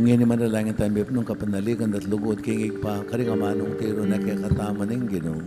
Ngayon manalangin tayo nung kapanaligan at lugod kingig pa karing amanong tiro na kaya katama ng Ginoo.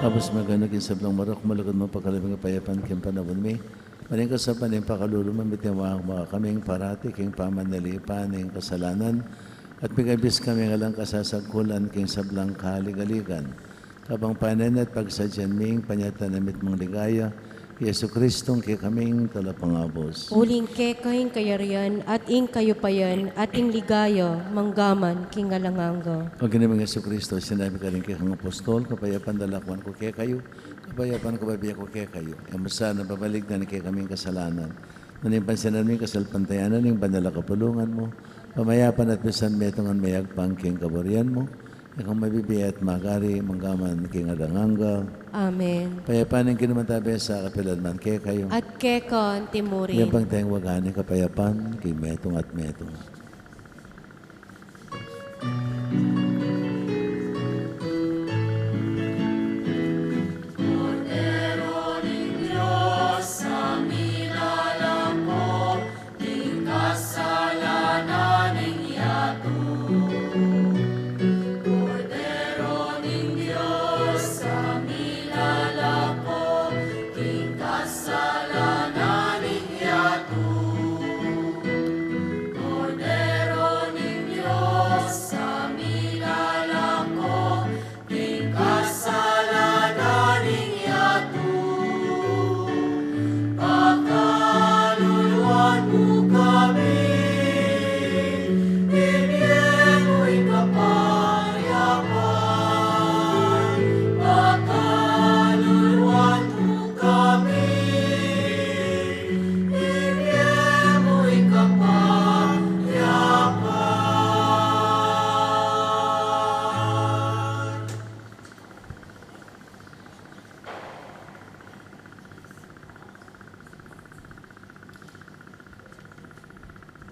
Kapos maganak yung sablang marok, malagod mo pagkalabing kapayapan kayong panahon mi. Maling kasapan yung pakalulu mamitiwang mga kaming parati, kayong pamanalipan, yung kasalanan, at bigabis kami nga lang kasasagkulan kayong sablang kaligaligan. Kabang panan at pagsadyan ming panyatanamit mong ligaya, Yesu Kristong kay kaming talapangabos. Uling kekay kayarian at ing kayupayan at ing ligaya manggaman king alanganga. Pag ginamang Yesu Kristo, sinabi ka rin kay kang apostol, kapayapan dalakwan ko kay kayo, kapayapan ko babiya ko kay kayo. Ang masana, babalik na ni kay kaming kasalanan. Nanimpansin namin kasalpantayanan ng banala kapulungan mo, pamayapan at bisan metongan mayagpang king kaburian mo, ikang mabibiya at magari, manggaman king adanganga. Amen. Payapan ang kinumantabi sa kapilanman kay kayo. At kekon timuri. Yan pang tayong wagani kapayapan kay metong at metong. Cordero ning Diyos sa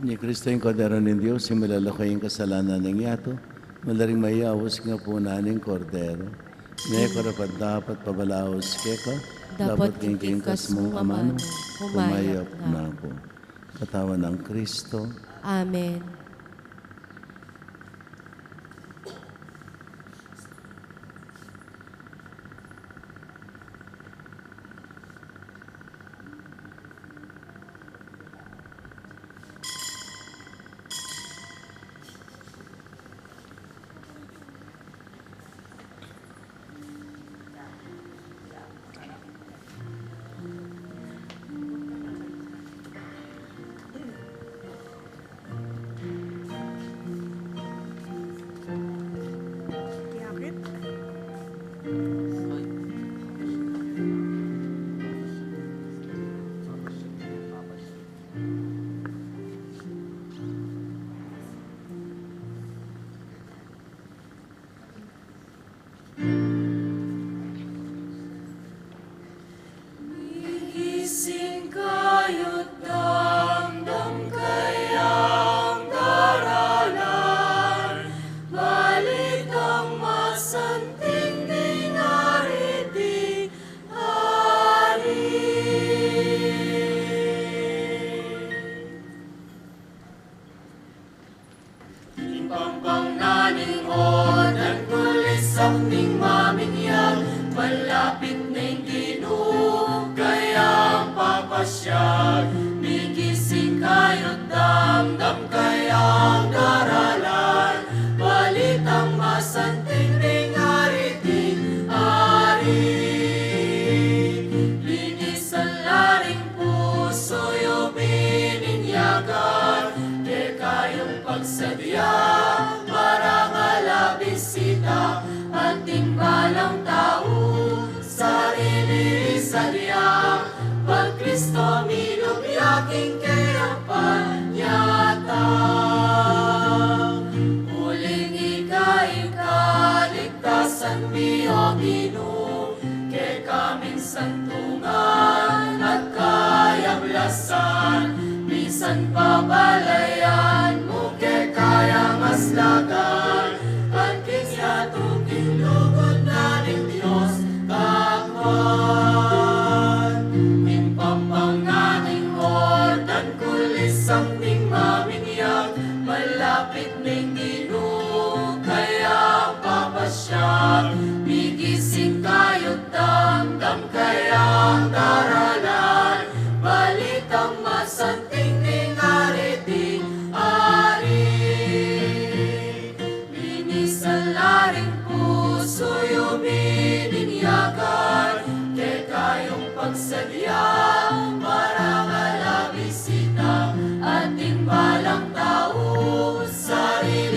Ni Kristo yung kodero ng Diyos, simulala ko yung kasalanan ng yato, malaring mayawas nga po naning kordero. Ngayon karapat dapat pabalaos keka, dapat kingkas mong amano, humayap na po. Katawan ng Kristo, Amen. Gising kayo't damdam kayang daralan, balitang masanting dinariti hari. Ipampang naning odan kulisak ning maminyag, malapit ning Ginoo kayang papasyag. Migising kayo't damdam kayang daralan, balitang masanting ning ariting ari. Linis ang laring puso bininyagan, di kayong pagsadya marangal bisita, ating balang tao sarili sadya. Pag Kristo minubyaking kayang panyatang, huling ika'y kaligtasan mi o Ginoo, kay kaming santungan at kayablasan. Bisan pabalayan mo kay kayang aslagan, at kinyatuking lugod na ng Diyos takpan. Impampang naning ordan kulisang ning maminyag, malapit ning Ginoo kaya papasyag. Migising kayo't damdam kayang daralan, balitang masanting ning ariting ari. Linis ang laring puso bininyagan, kay kayong pagsadya marangal bisita, ating balang tao sarili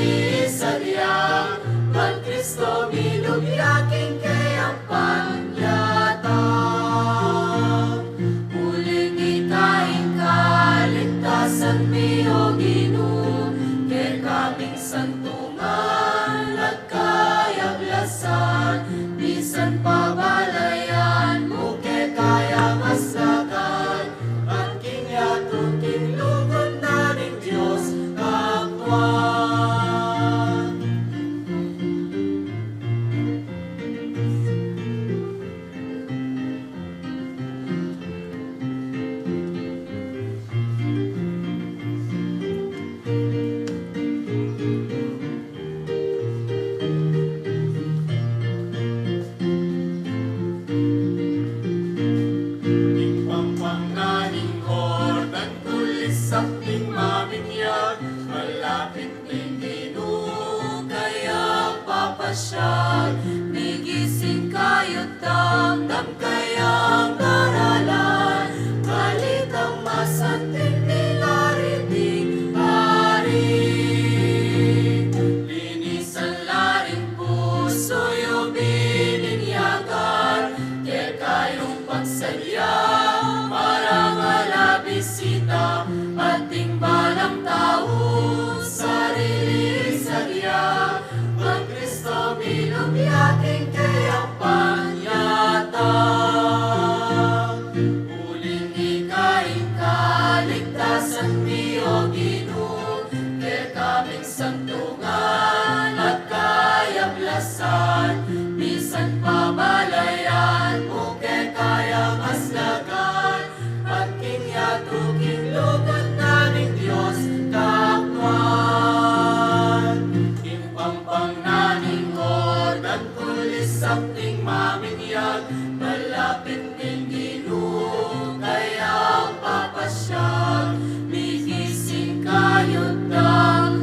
kayut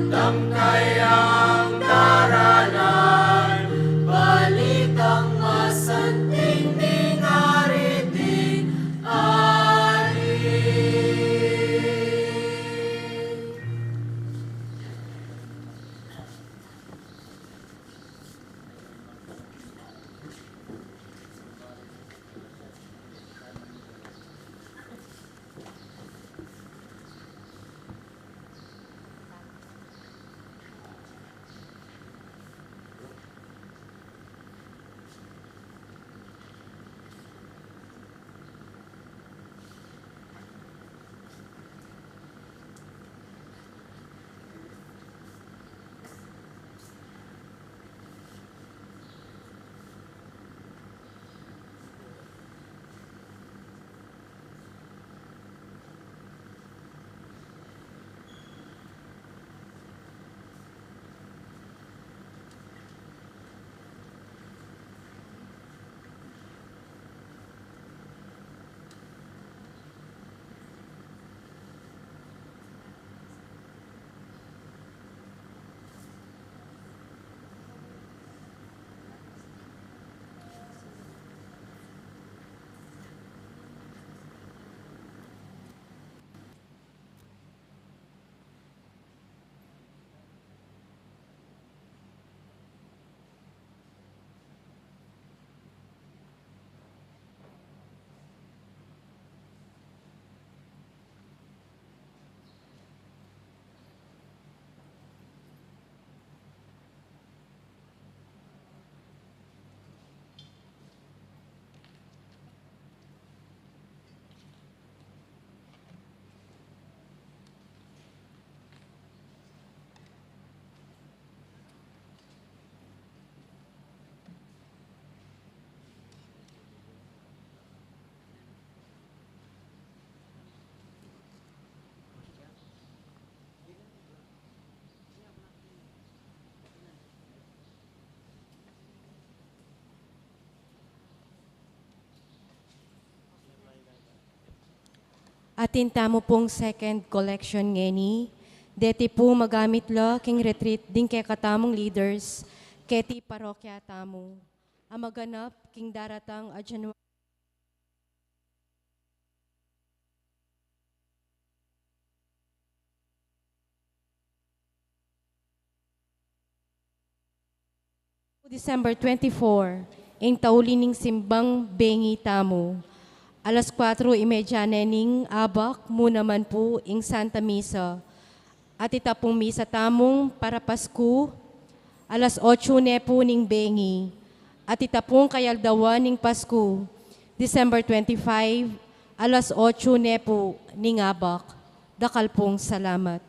damdayang daralan, balitang masanting ning ariting ari. Atinta mo pong second collection ngeni, deti po magamit la king retreat din kay katamong leaders, keti parokya tamo. Ang maganap king daratang a January December 24, ing taulining simbang bengi tamo. Alas 4:30 ning abak mo naman po ing Santa Misa. At itapong misa tamong para Pasko, alas 8 nepo ning bengi. At itapong kayaldawan ning Pasko, December 25, alas 8 nepo ning abak. Dakal pong salamat.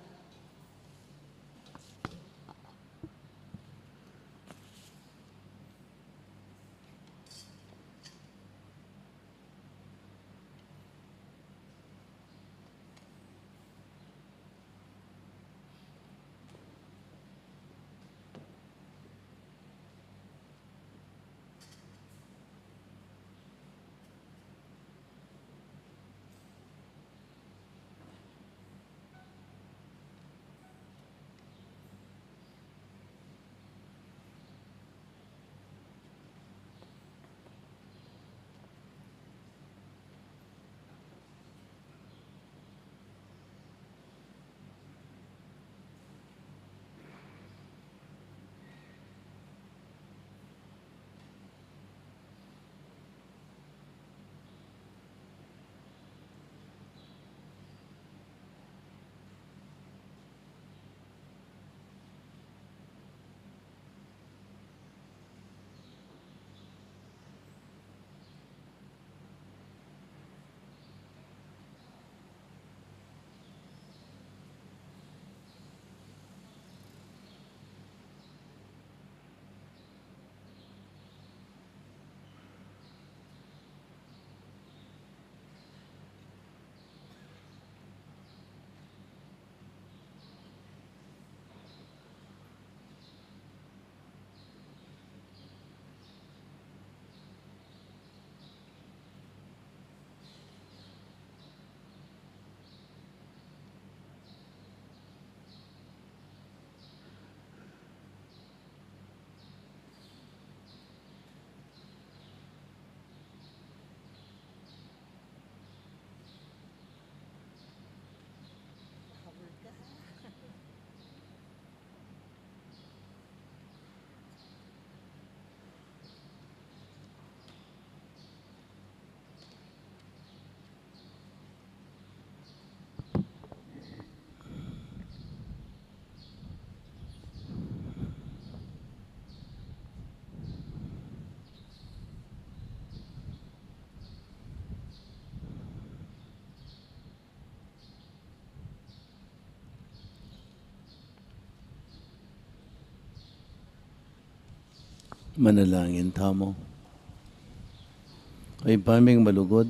Manalangin tamo. Ay paming malugod,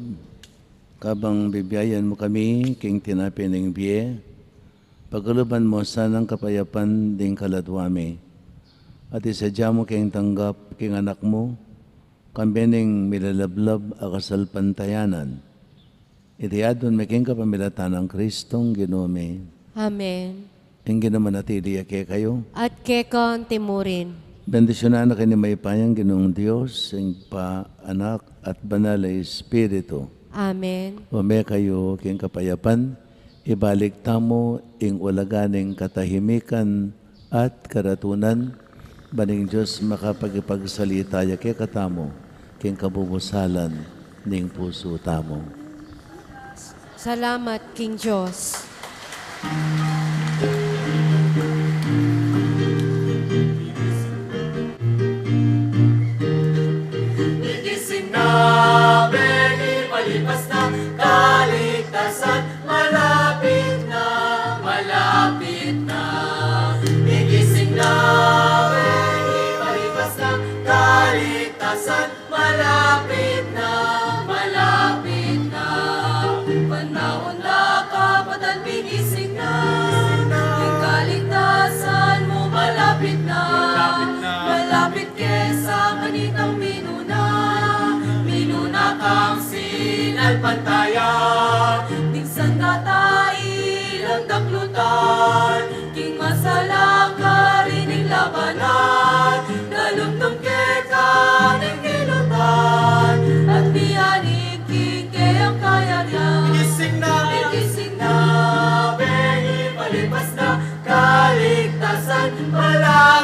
kabang bibiyayan mo kami, king tinapi ng biye, pagkaluban mo sanang kapayapan ding kaladwami, at isadya mo king tanggap king anak mo, kambening milalablab akasal pantayanan. Itiyadon making kapamilatan ng Kristong Ginome. Amen. Ang ginamanatili ake kayo. At kekon timurin. Bendisyonan na kayo may payang Ginoong Diyos, ang pa, anak at banal na Espiritu. Amen. Wame kayo king kapayapan, ibalik tamo ing ulaganing katahimikan at karatunan, baning Diyos makapagipagsalita yake katamo, king kabubusalan ning puso tamo. Salamat, King Diyos. Igising na, Benny, palipas na, kaligtasan, malapit na, malapit na. Igising na, Benny, palipas na, kaligtasan, malapit na, malapit na. Panahon na, kapatan, bigising na, yung kaligtasan mo, malapit na, malapit kesa kanitang minuna, minuna kang sinalpantaya, tingsan natain ang daklutan, king masala ka rin ang labanan, nalumdum ka ng gilutan, at biyanig king kayang kaya niya. Igising na, Benny, palipas na, kaligtasan, malapit